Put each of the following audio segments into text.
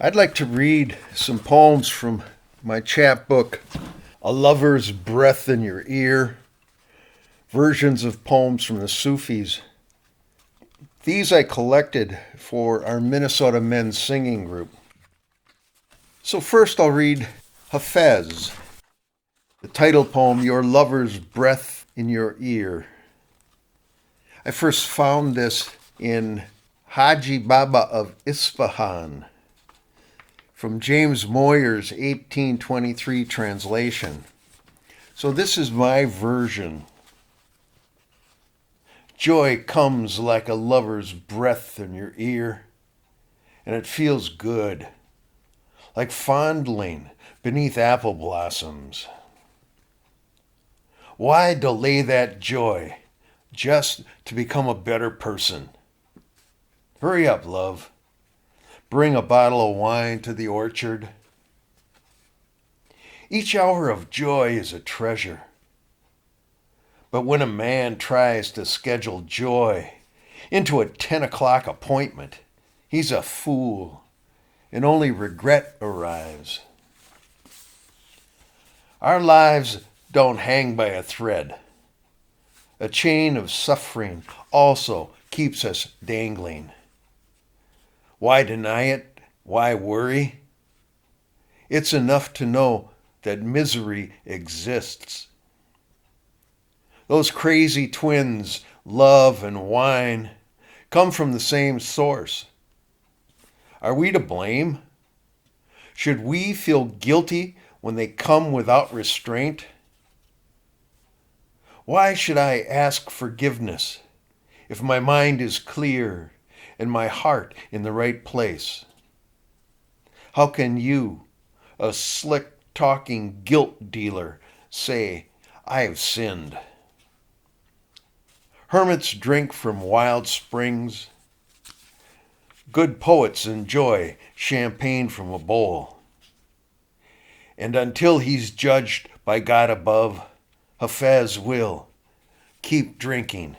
I'd like to read some poems from my chapbook, A Lover's Breath in Your Ear, versions of poems from the Sufis. These I collected for our Minnesota men's singing group. So first I'll read Hafiz, the title poem, Your Lover's Breath in Your Ear. I first found this in Haji Baba of Isfahan, from James Moyer's 1823 translation. So this is my version. Joy comes like a lover's breath in your ear, and it feels good, like fondling beneath apple blossoms. Why delay that joy just to become a better person? Hurry up, love. Bring a bottle of wine to the orchard. Each hour of joy is a treasure. But when a man tries to schedule joy into a 10 o'clock appointment, he's a fool, and only regret arrives. Our lives don't hang by a thread. A chain of suffering also keeps us dangling. Why deny it? Why worry? It's enough to know that misery exists. Those crazy twins, love and wine, come from the same source. Are we to blame? Should we feel guilty when they come without restraint? Why should I ask forgiveness if my mind is clear and my heart in the right place? How can you, a slick-talking guilt dealer, say, I have sinned? Hermits drink from wild springs. Good poets enjoy champagne from a bowl. And until he's judged by God above, Hafez will keep drinking,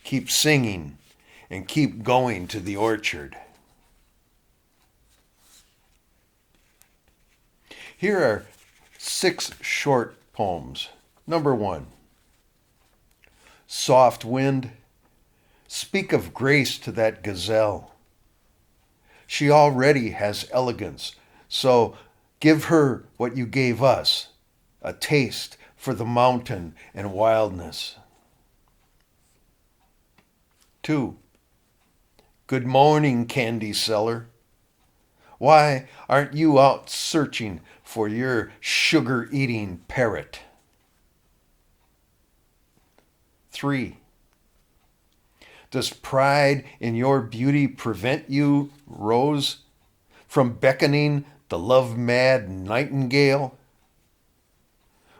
keep singing, and keep going to the orchard. Here are 6 short poems. Number 1. Soft wind, speak of grace to that gazelle. She already has elegance, so give her what you gave us, a taste for the mountain and wildness. 2. Good morning, candy seller. Why aren't you out searching for your sugar-eating parrot? 3. Does pride in your beauty prevent you, rose, from beckoning the love-mad nightingale?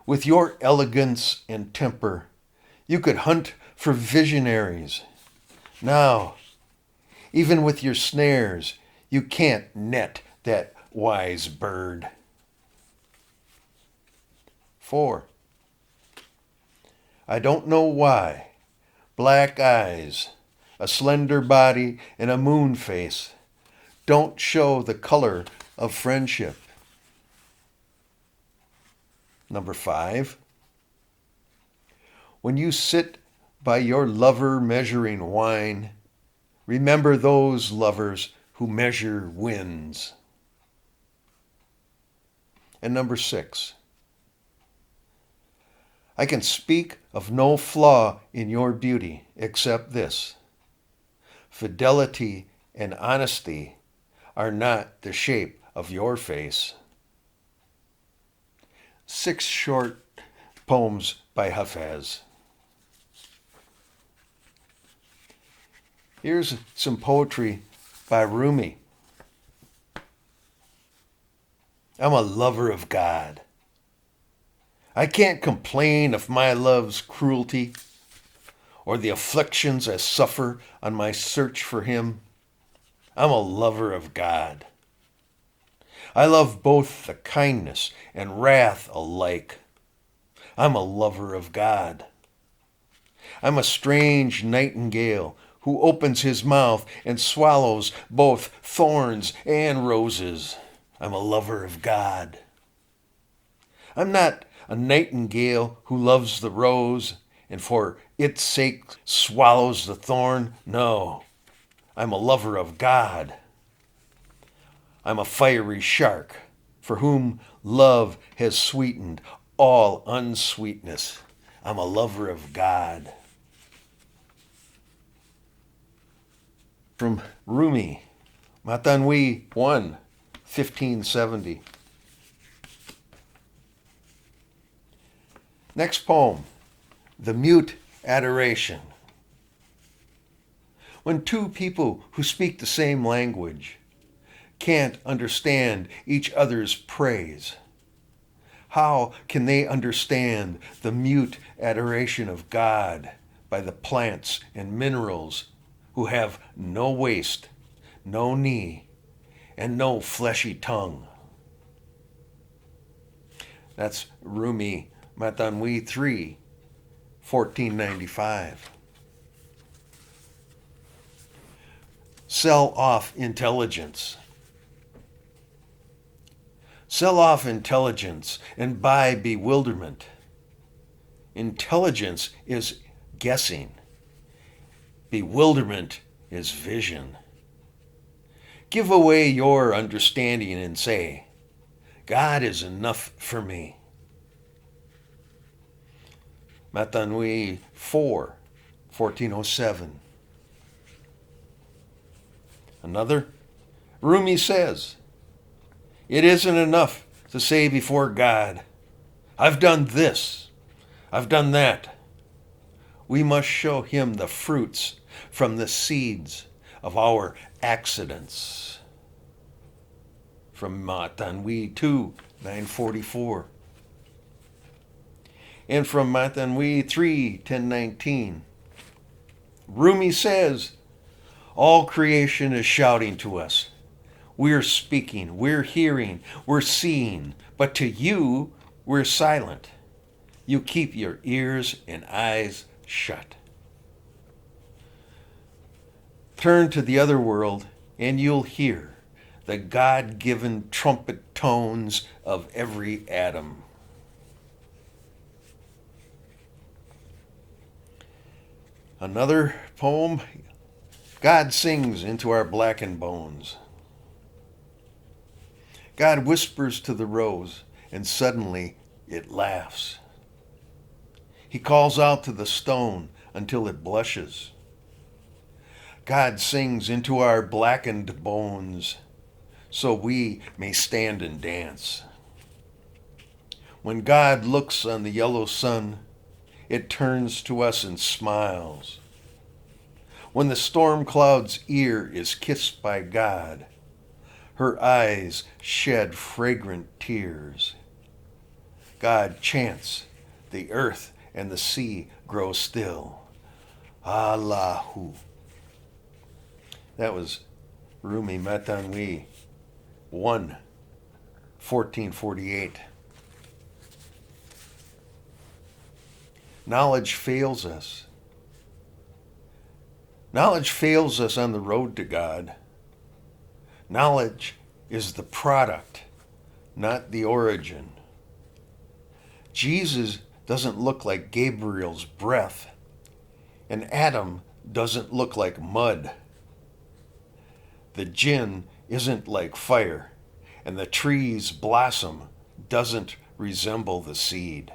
With your elegance and temper, you could hunt for visionaries. Now, even with your snares, you can't net that wise bird. 4. I don't know why. Black eyes, a slender body, and a moon face don't show the color of friendship. Number 5. When you sit by your lover measuring wine, remember those lovers who measure winds. And number 6. I can speak of no flaw in your beauty except this. Fidelity and honesty are not the shape of your face. 6 short poems by Hafez. Here's some poetry by Rumi. I'm a lover of God. I can't complain of my love's cruelty or the afflictions I suffer on my search for him. I'm a lover of God. I love both the kindness and wrath alike. I'm a lover of God. I'm a strange nightingale who opens his mouth and swallows both thorns and roses. I'm a lover of God. I'm not a nightingale who loves the rose and for its sake swallows the thorn. No, I'm a lover of God. I'm a fiery shark for whom love has sweetened all unsweetness. I'm a lover of God. From Rumi, Matanwi 1, 1570. Next poem, The Mute Adoration. When two people who speak the same language can't understand each other's praise, how can they understand the mute adoration of God by the plants and minerals who have no waist, no knee, and no fleshy tongue? That's Rumi Matanwi 3, 1495. Sell off intelligence. Sell off intelligence and buy bewilderment. Intelligence is guessing. Bewilderment is vision. Give away your understanding and say, God is enough for me. Matanwi 4, 1407. Another, Rumi says, it isn't enough to say before God, I've done this, I've done that. We must show him the fruits from the seeds of our accidents. From Matanwi 2, 944. And from Matanwi 3, 1019. Rumi says, all creation is shouting to us. We're speaking, we're hearing, we're seeing, but to you, we're silent. You keep your ears and eyes shut. Turn to the other world and you'll hear the God-given trumpet tones of every atom. Another poem, God sings into our blackened bones. God whispers to the rose, and suddenly it laughs. He calls out to the stone until it blushes. God sings into our blackened bones, so we may stand and dance. When God looks on the yellow sun, it turns to us and smiles. When the storm cloud's ear is kissed by God, her eyes shed fragrant tears. God chants, the earth and the sea grow still. Allahu. That was Rumi Matanwi 1, 1448. Knowledge fails us. Knowledge fails us on the road to God. Knowledge is the product, not the origin. Jesus doesn't look like Gabriel's breath, and Adam doesn't look like mud. The jinn isn't like fire, and the tree's blossom doesn't resemble the seed.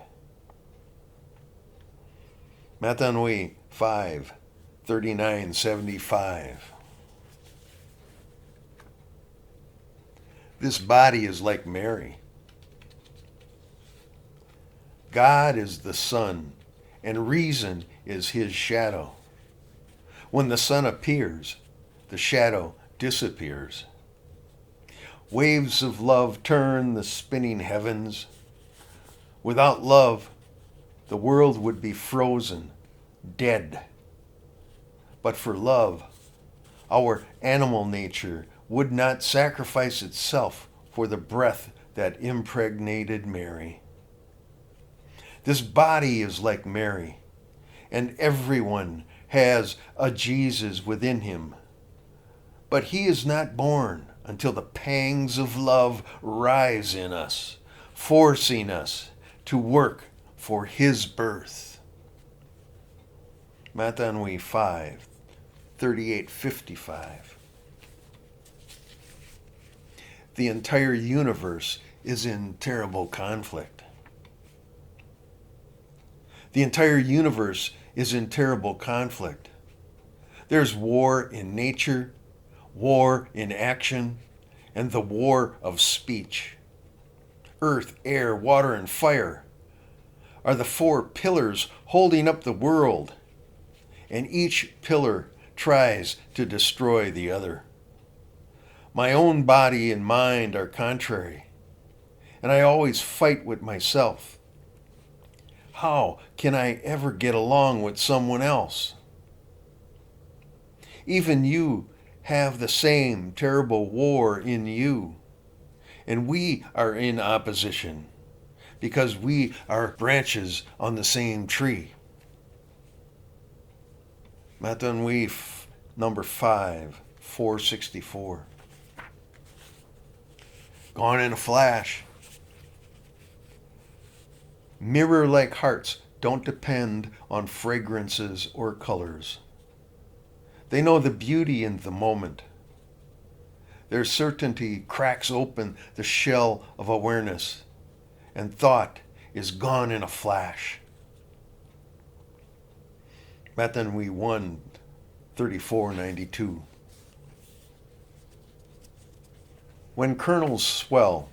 Matanwi 5, 3975. This body is like Mary. God is the sun, and reason is his shadow. When the sun appears, the shadow disappears. Waves of love turn the spinning heavens. Without love, the world would be frozen, dead. But for love, our animal nature would not sacrifice itself for the breath that impregnated Mary. This body is like Mary, and everyone has a Jesus within him. But he is not born until the pangs of love rise in us, forcing us to work for his birth. Matanui 5, 38-55. The entire universe is in terrible conflict. The entire universe is in terrible conflict. There's war in nature, war in action, and the war of speech. Earth, air, water, and fire are the four pillars holding up the world, and each pillar tries to destroy the other. My own body and mind are contrary, and I always fight with myself. How can I ever get along with someone else? Even you have the same terrible war in you, and we are in opposition because we are branches on the same tree. Matanui number 5, 464. Gone in a flash. Mirror-like hearts don't depend on fragrances or colors. They know the beauty in the moment. Their certainty cracks open the shell of awareness, and thought is gone in a flash. Matanui 1, 34-92. When kernels swell,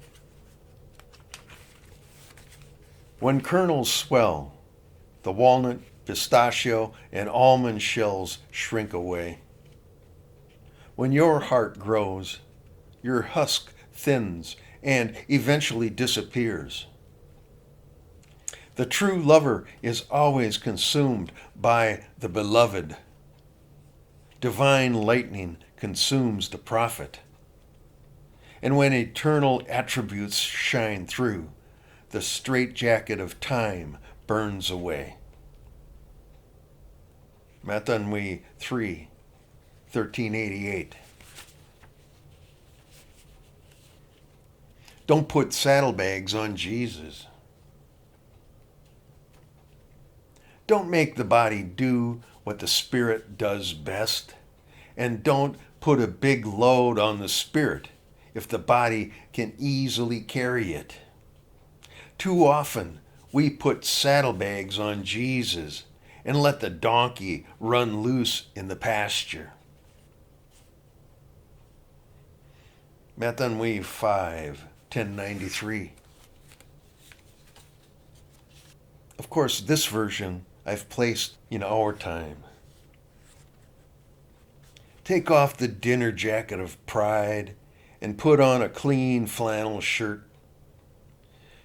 the walnut, pistachio, and almond shells shrink away. When your heart grows, your husk thins and eventually disappears. The true lover is always consumed by the beloved. Divine lightning consumes the prophet. And when eternal attributes shine through, the straitjacket of time burns away. Matanui 3, 1388. Don't put saddlebags on Jesus. Don't make the body do what the spirit does best, and don't put a big load on the spirit if the body can easily carry it. Too often, we put saddlebags on Jesus and let the donkey run loose in the pasture. Matanui 5, 1093. Of course, this version I've placed in our time. Take off the dinner jacket of pride and put on a clean flannel shirt.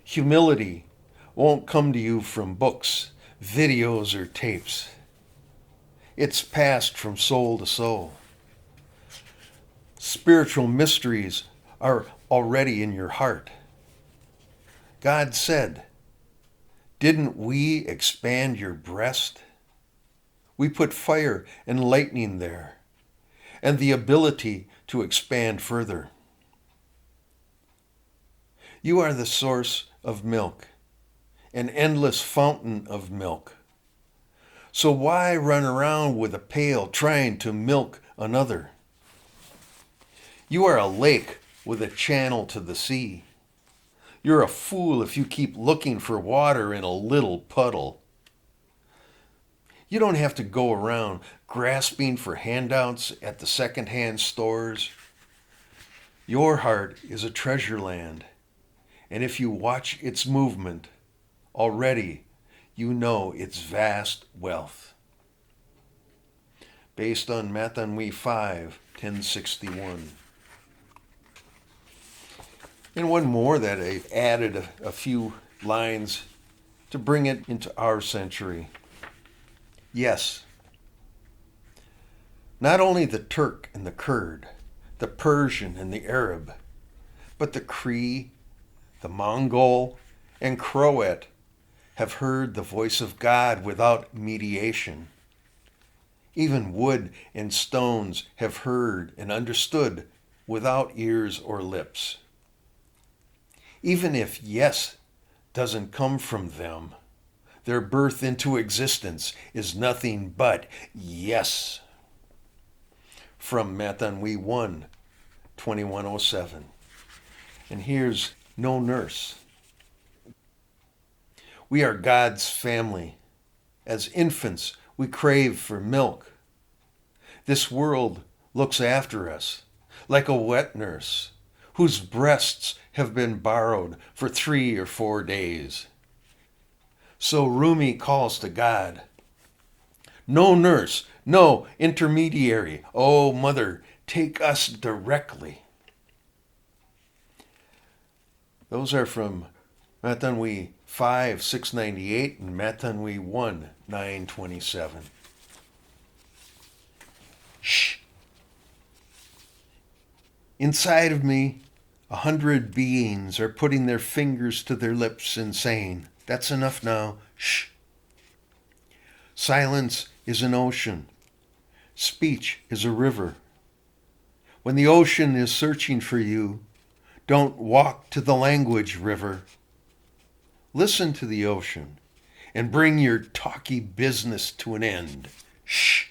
Humility won't come to you from books, videos, or tapes. It's passed from soul to soul. Spiritual mysteries are already in your heart. God said, "Didn't we expand your breast?" We put fire and lightning there, and the ability to expand further. You are the source of milk, an endless fountain of milk. So why run around with a pail trying to milk another? You are a lake with a channel to the sea. You're a fool if you keep looking for water in a little puddle. You don't have to go around grasping for handouts at the second-hand stores. Your heart is a treasure land, and if you watch its movement, already you know its vast wealth. Based on Matanui 5, 1061. And one more that I added a few lines to bring it into our century. Yes, not only the Turk and the Kurd, the Persian and the Arab, but the Cree, the Mongol, and Croat have heard the voice of God without mediation. Even wood and stones have heard and understood without ears or lips. Even if yes doesn't come from them, their birth into existence is nothing but yes. From Mathanwi 1, 2107. And here's No Nurse. We are God's family. As infants, we crave for milk. This world looks after us like a wet nurse whose breasts have been borrowed for 3 or 4 days. So Rumi calls to God. No nurse, no intermediary. Oh, Mother, take us directly. Those are from Mathanwi 5, 698 and Mathanwi 1, 927. Shh. Inside of me, 100 beings are putting their fingers to their lips and saying, that's enough now. Shh. Silence is an ocean. Speech is a river. When the ocean is searching for you, don't walk to the language river. Listen to the ocean and bring your talky business to an end. Shh.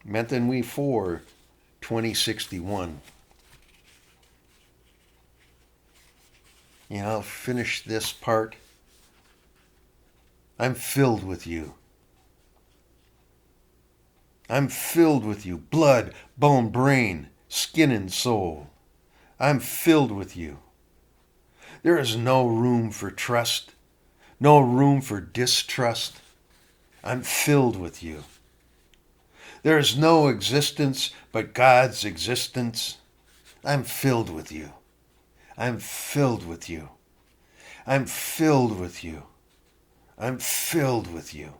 Mathanwi 4, 2061. And I'll finish this part. I'm filled with you. I'm filled with you. Blood, bone, brain, skin, and soul. I'm filled with you. There is no room for trust, no room for distrust. I'm filled with you. There is no existence but God's existence. I'm filled with you. I'm filled with you. I'm filled with you. I'm filled with you.